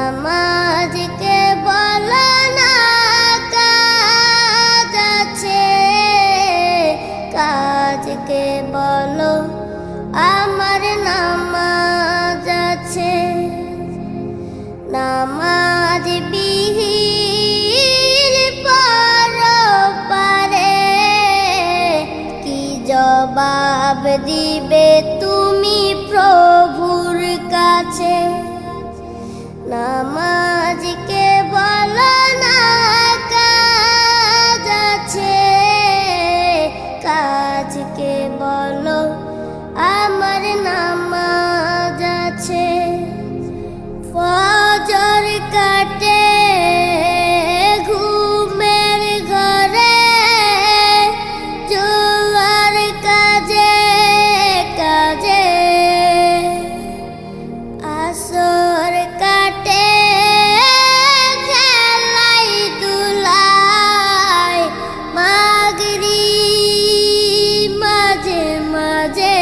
নামাজকে বলো না কাজ আছে, কাজকে বলো আমার নামাজ আছে। নামাজ বিহীন পরপারে কি জবাব দিবে তুমি প্রভুর কাছে? নামাজকে বলো না কাজ আছে, কাজকে বলো আমার নামাজ আছে। ফজর কাটে ঘুমের ঘরে, জোয়ার কাজে কাজে, আসর কাটে খেলাই দুলাই, মাগরিব মাঝে মাঝে।